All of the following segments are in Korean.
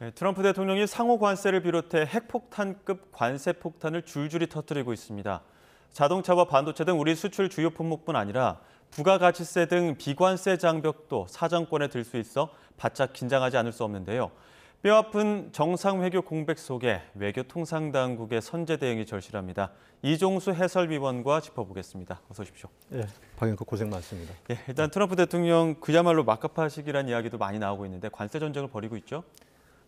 네, 트럼프 대통령이 상호 관세를 비롯해 핵폭탄급 관세 폭탄을 줄줄이 터뜨리고 있습니다. 자동차와 반도체 등 우리 수출 주요 품목뿐 아니라 부가가치세 등 비관세 장벽도 사정권에 들 수 있어 바짝 긴장하지 않을 수 없는데요. 뼈아픈 정상외교 공백 속에 외교통상당국의 선제 대응이 절실합니다. 이종수 해설위원과 짚어보겠습니다. 어서 오십시오. 예, 박영국 고생 많습니다. 예, 일단 트럼프 대통령 그야말로 막가파 시기란 이야기도 많이 나오고 있는데 관세 전쟁을 벌이고 있죠?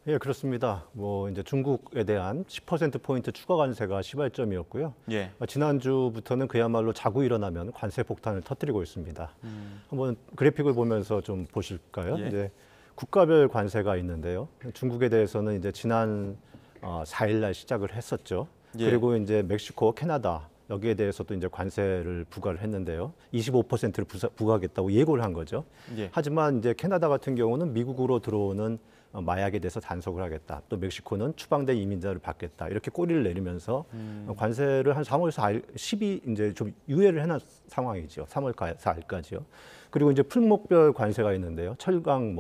예, 그렇습니다. 이제 중국에 대한 10%포인트 추가 관세가 시발점이었고요. 예. 지난주부터는 그야말로 자고 일어나면 관세 폭탄을 터뜨리고 있습니다. 한번 그래픽을 보면서 좀 보실까요? 예. 이제 국가별 관세가 있는데요. 중국에 대해서는 이제 지난 4일 날 시작을 했었죠. 예. 그리고 이제 멕시코, 캐나다 여기에 대해서도 이제 관세를 부과를 했는데요. 25%를 부과하겠다고 예고를 한 거죠. 예. 하지만 이제 캐나다 같은 경우는 미국으로 들어오는 마약에 대해서 단속을 하겠다. 또 멕시코는 추방된 이민자를 받겠다. 이렇게 꼬리를 내리면서 관세를 한 3월 4일, 10일 이제 좀 유예를 해놓은 상황이죠. 3월 4일까지요. 그리고 이제 품목별 관세가 있는데요. 철강,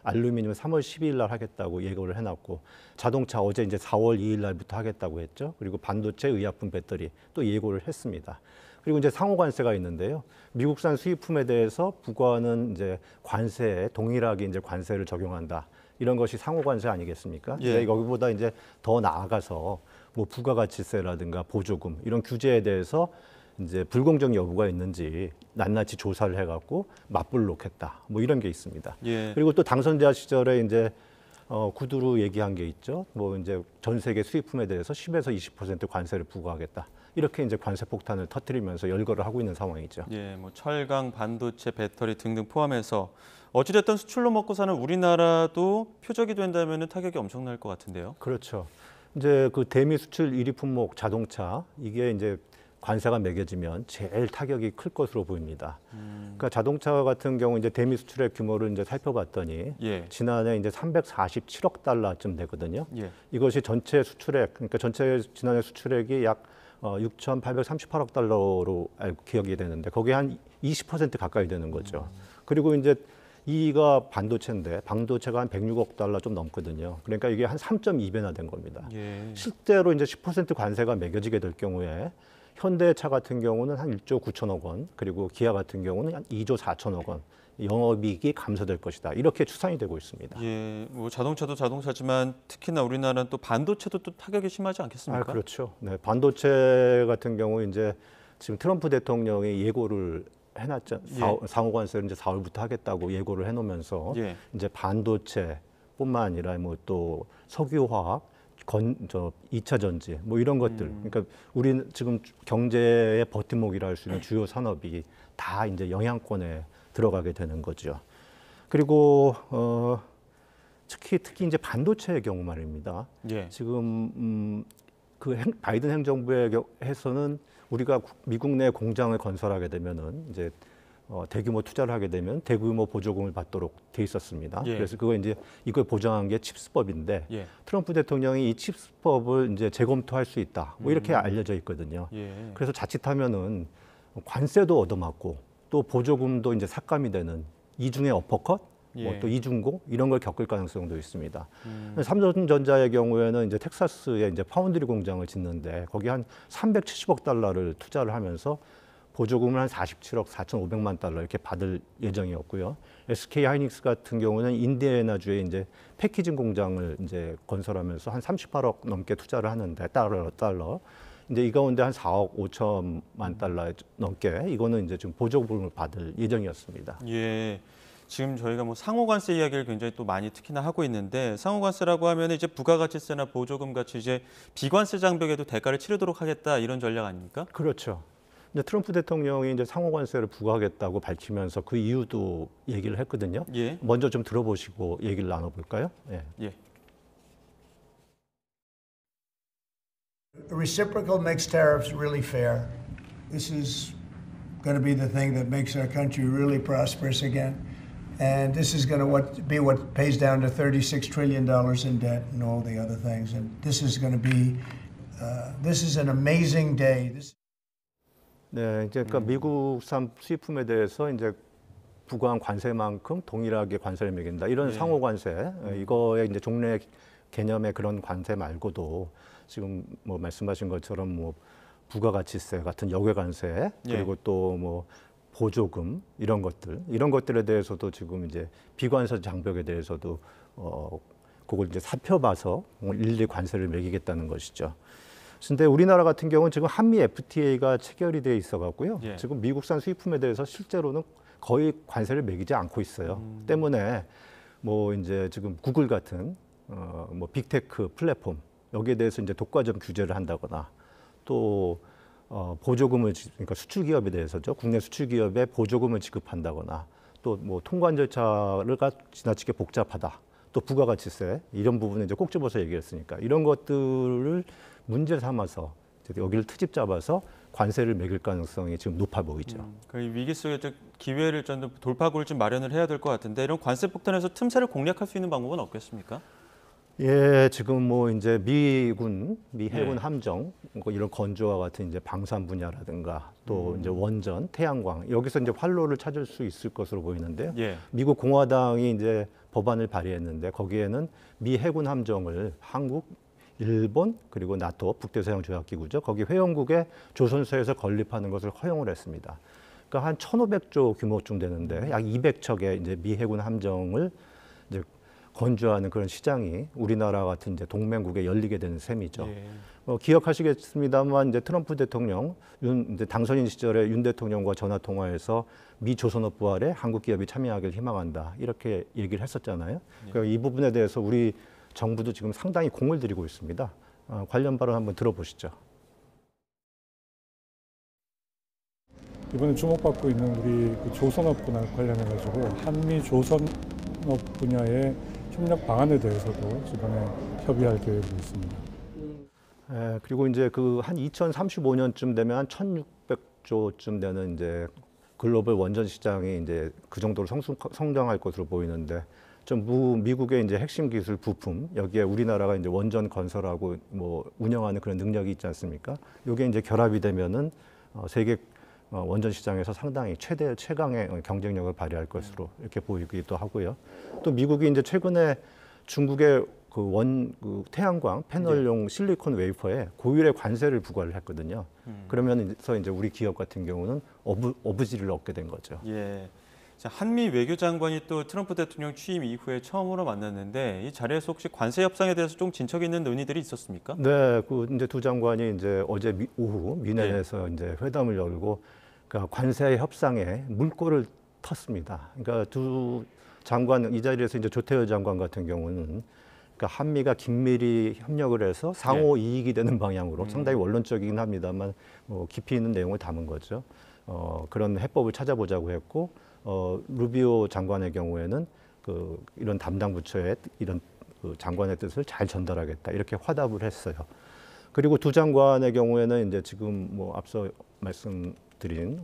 알루미늄 3월 12일 날 하겠다고 예고를 해놨고, 자동차 어제 이제 4월 2일 날부터 하겠다고 했죠. 그리고 반도체, 의약품, 배터리 또 예고를 했습니다. 그리고 이제 상호 관세가 있는데요. 미국산 수입품에 대해서 부과하는 이제 관세에 동일하게 이제 관세를 적용한다. 이런 것이 상호 관세 아니겠습니까? 예. 여기보다 이제 더 나아가서 부가가치세라든가 보조금 이런 규제에 대해서 이제 불공정 여부가 있는지 낱낱이 조사를 해갖고 맞불 놓겠다. 이런 게 있습니다. 예. 그리고 또 당선자 시절에 이제 구두로 얘기한 게 있죠. 이제 전 세계 수입품에 대해서 10에서 20% 관세를 부과하겠다. 이렇게 이제 관세 폭탄을 터뜨리면서 열거를 하고 있는 상황이죠. 예, 철강, 반도체, 배터리 등등 포함해서 어찌됐든 수출로 먹고 사는 우리나라도 표적이 된다면 타격이 엄청날 것 같은데요. 그렇죠. 이제 그 대미 수출 1위 품목 자동차 이게 이제 관세가 매겨지면 제일 타격이 클 것으로 보입니다. 그러니까 자동차 같은 경우 이제 대미 수출의 규모를 이제 살펴봤더니 예. 지난해 이제 347억 달러쯤 되거든요. 예. 이것이 전체 수출액, 그러니까 전체 지난해 수출액이 약 6,838억 달러로 기억이 되는데 거기에 한 20% 가까이 되는 거죠. 그리고 이제 이가 반도체인데 반도체가 한 106억 달러 좀 넘거든요. 그러니까 이게 한 3.2배나 된 겁니다. 예. 실제로 이제 10% 관세가 매겨지게 될 경우에 현대차 같은 경우는 한 1조 9천억 원, 그리고 기아 같은 경우는 한 2조 4천억 원 영업이익이 감소될 것이다. 이렇게 추산이 되고 있습니다. 예, 자동차도 자동차지만 특히나 우리나라는 또 반도체도 또 타격이 심하지 않겠습니까? 그렇죠. 네, 반도체 같은 경우 이제 지금 트럼프 대통령이 예고를 해놨죠. 예. 상호 관세를 이제 4월부터 하겠다고 예고를 해놓으면서 예. 이제 반도체뿐만 아니라 또 석유화학, 2차 전지 이런 것들. 그러니까 우리는 지금 경제의 버팀목이라 할 수 있는 주요 산업이 다 이제 영향권에 들어가게 되는 거죠. 그리고 특히 이제 반도체의 경우 말입니다. 예. 지금 바이든 행정부에서는 우리가 미국 내 공장을 건설하게 되면은 이제 대규모 투자를 하게 되면 대규모 보조금을 받도록 돼 있었습니다. 예. 그래서 이걸 보장한 게 칩스법인데 예. 트럼프 대통령이 이 칩스법을 이제 재검토할 수 있다. 이렇게 알려져 있거든요. 예. 그래서 자칫하면은 관세도 얻어맞고 또 보조금도 이제 삭감이 되는 이중의 어퍼컷, 예. 또 이중고 이런 걸 겪을 가능성도 있습니다. 삼성전자의 경우에는 이제 텍사스에 이제 파운드리 공장을 짓는데 거기 한 370억 달러를 투자를 하면서 보조금을 한 47억 4,500만 달러 이렇게 받을 예정이었고요. SK 하이닉스 같은 경우는 인디애나주에 이제 패키징 공장을 이제 건설하면서 한 38억 넘게 투자를 하는데 달러. 이제 이 가운데 한 4억 5천만 달러 넘게 이거는 이제 지금 보조금을 받을 예정이었습니다. 예. 지금 저희가 상호관세 이야기를 굉장히 또 많이 특히나 하고 있는데 상호관세라고 하면 이제 부가가치세나 보조금 같이 이제 비관세 장벽에도 대가를 치르도록 하겠다 이런 전략 아닙니까? 그렇죠. 근데 트럼프 대통령이 이제 상호관세를 부과하겠다고 밝히면서 그 이유도 얘기를 했거든요. 예. 먼저 좀 들어보시고 얘기를 나눠볼까요? 예. 예. Reciprocal makes tariffs really fair. This is going to be the thing that makes our country really prosperous again. And this is going to be what pays down to $36 trillion in debt and all the other things. And this is going to be, this is an amazing day. 네, 이제 그러니까 미국산 수입품에 대해서 이제 부과한 관세만큼 동일하게 관세를 매긴다. 이런 상호 관세, 이거에 이제 종래 개념의 그런 관세 말고도 지금 뭐 말씀하신 것처럼 뭐 부가가치세 같은 역외관세 그리고 또 뭐 보조금 이런 것들에 대해서도 지금 이제 비관세 장벽에 대해서도 그걸 이제 살펴봐서 일일이 관세를 매기겠다는 것이죠. 근데 우리나라 같은 경우는 지금 한미 FTA가 체결이 돼 있어 갖고요. 예. 지금 미국산 수입품에 대해서 실제로는 거의 관세를 매기지 않고 있어요. 때문에 뭐 이제 지금 구글 같은 뭐 빅테크 플랫폼 여기에 대해서 이제 독과점 규제를 한다거나 또 보조금을 그러니까 수출 기업에 대해서죠. 국내 수출 기업에 보조금을 지급한다거나 또 뭐 통관 절차가 지나치게 복잡하다. 또 부가가치세 이런 부분을 이제 꼭 집어서 얘기했으니까 이런 것들을 문제 삼아서 여기를 트집 잡아서 관세를 매길 가능성이 지금 높아 보이죠. 그 위기 속에 좀 기회를 좀 돌파구를 좀 마련을 해야 될 것 같은데 이런 관세 폭탄에서 틈새를 공략할 수 있는 방법은 없겠습니까? 예, 지금 뭐 이제 미 해군 예. 함정 뭐 이런 건조와 같은 이제 방산 분야라든가 또 이제 원전, 태양광 여기서 이제 활로를 찾을 수 있을 것으로 보이는데요. 예. 미국 공화당이 이제 법안을 발의했는데 거기에는 미 해군 함정을 한국, 일본 그리고 나토 북대서양 조약기구죠. 거기 회원국의 조선소에서 건립하는 것을 허용을 했습니다. 그러니까 한 1,500조 규모쯤 되는데 약 200척의 이제 미 해군 함정을 이제 건조하는 그런 시장이 우리나라 같은 이제 동맹국에 열리게 되는 셈이죠. 예. 기억하시겠습니다만 이제 트럼프 대통령 이제 당선인 시절에 윤 대통령과 전화 통화에서 미 조선업 부활에 한국 기업이 참여하기를 희망한다 이렇게 얘기를 했었잖아요. 그러니까 이 부분에 대해서 우리 정부도 지금 상당히 공을 들이고 있습니다. 관련 발언 한번 들어보시죠. 이번에 주목받고 있는 우리 그 조선업 분야 관련해 가지고 한미 조선업 분야의 협력 방안에 대해서도 이번에 협의할 계획이 있습니다. 그리고 이제 그 한 2035년쯤 되면 한 1,600조쯤 되는 이제 글로벌 원전 시장이 이제 그 정도로 성장할 것으로 보이는데 좀 미국의 이제 핵심 기술 부품 여기에 우리나라가 이제 원전 건설하고 뭐 운영하는 그런 능력이 있지 않습니까? 이게 이제 결합이 되면은 세계 원전 시장에서 상당히 최강의 경쟁력을 발휘할 것으로 이렇게 보이기도 하고요. 또 미국이 이제 최근에 중국의 그 태양광 패널용 실리콘 웨이퍼에 고율의 관세를 부과를 했거든요. 그러면서 이제 우리 기업 같은 경우는 어부지를 얻게 된 거죠. 예. 자, 한미 외교장관이 또 트럼프 대통령 취임 이후에 처음으로 만났는데 이 자리에서 혹시 관세 협상에 대해서 좀 진척 있는 논의들이 있었습니까? 네, 그 이제 두 장관이 이제 어제 오후 미넨에서 이제 회담을 열고 그러니까 관세 협상에 물꼬를 텄습니다. 그러니까 두 장관 이 자리에서 이제 조태열 장관 같은 경우는 그러니까 한미가 긴밀히 협력을 해서 상호 이익이 되는 방향으로 상당히 원론적이긴 합니다만 깊이 있는 내용을 담은 거죠. 그런 해법을 찾아보자고 했고 루비오 장관의 경우에는 이런 담당 부처의 이런 장관의 뜻을 잘 전달하겠다 이렇게 화답을 했어요. 그리고 두 장관의 경우에는 이제 지금 뭐 앞서 말씀드린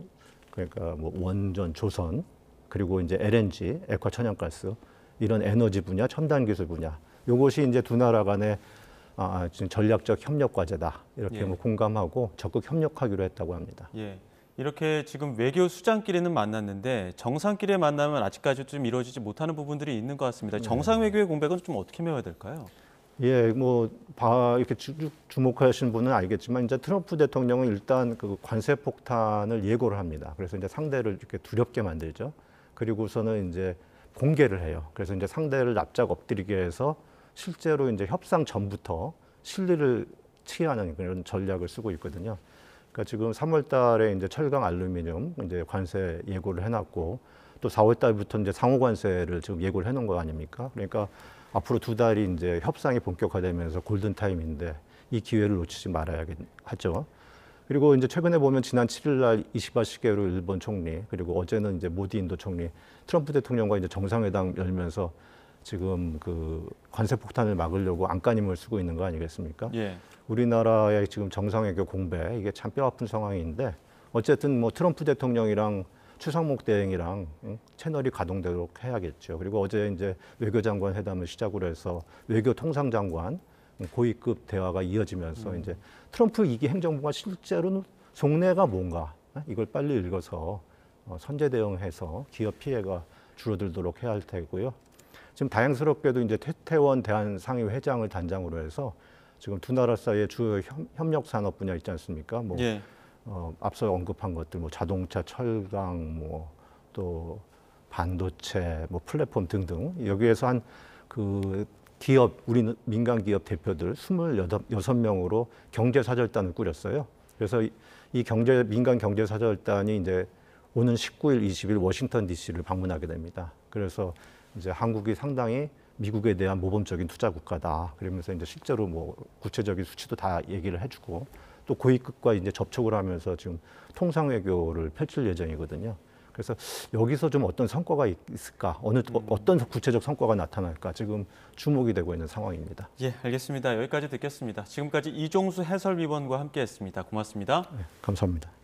그러니까 뭐 원전, 조선 그리고 이제 LNG, 액화 천연가스 이런 에너지 분야, 첨단 기술 분야 이것이 이제 두 나라 간의 지금 전략적 협력 과제다 이렇게 뭐 공감하고 적극 협력하기로 했다고 합니다. 예. 이렇게 지금 외교 수장끼리는 만났는데 정상끼리의 만남은 아직까지 좀 이루어지지 못하는 부분들이 있는 것 같습니다. 정상 외교의 공백은 좀 어떻게 메워야 될까요? 예, 뭐 이렇게 주목하신 분은 알겠지만 이제 트럼프 대통령은 일단 그 관세 폭탄을 예고를 합니다. 그래서 이제 상대를 이렇게 두렵게 만들죠. 그리고서는 이제 공개를 해요. 그래서 이제 상대를 납작 엎드리게 해서 실제로 이제 협상 전부터 실리를 취하는 그런 전략을 쓰고 있거든요. 그러니까 지금 3월 달에 이제 철강 알루미늄 이제 관세 예고를 해놨고 또 4월 달부터 이제 상호 관세를 지금 예고를 해놓은 거 아닙니까? 그러니까 앞으로 두 달이 이제 협상이 본격화되면서 골든 타임인데 이 기회를 놓치지 말아야겠죠. 그리고 이제 최근에 보면 지난 7일 날 이시바 시게루 일본 총리 그리고 어제는 이제 모디 인도 총리 트럼프 대통령과 이제 정상회담 열면서 지금 그 관세 폭탄을 막으려고 안간힘을 쓰고 있는 거 아니겠습니까? 예. 우리나라의 지금 정상외교 공백 이게 참 뼈아픈 상황인데 어쨌든 뭐 트럼프 대통령이랑 추상목 대행이랑 채널이 가동되도록 해야겠죠. 그리고 어제 이제 외교장관 회담을 시작으로 해서 외교통상장관 고위급 대화가 이어지면서 이제 트럼프 2기 행정부가 실제로는 속내가 뭔가 이걸 빨리 읽어서 선제 대응해서 기업 피해가 줄어들도록 해야 할 테고요. 지금 다행스럽게도 이제 태태원 대한상의회 회장을 단장으로 해서 지금 두 나라 사이의 주요 협력 산업 분야 있지 않습니까? 뭐 예. 앞서 언급한 것들, 뭐 자동차, 철강, 뭐 또 반도체, 뭐 플랫폼 등등 여기에서 한 그 기업, 우리 민간 기업 대표들 26명으로 경제사절단을 꾸렸어요. 그래서 이 민간 경제사절단이 이제 오는 19일, 20일 워싱턴 DC를 방문하게 됩니다. 그래서 이제 한국이 상당히 미국에 대한 모범적인 투자 국가다. 그러면서 이제 실제로 뭐 구체적인 수치도 다 얘기를 해주고 또 고위급과 이제 접촉을 하면서 지금 통상 외교를 펼칠 예정이거든요. 그래서 여기서 좀 어떤 성과가 있을까, 어떤 구체적 성과가 나타날까 지금 주목이 되고 있는 상황입니다. 예, 알겠습니다. 여기까지 듣겠습니다. 지금까지 이종수 해설위원과 함께했습니다. 고맙습니다. 네, 감사합니다.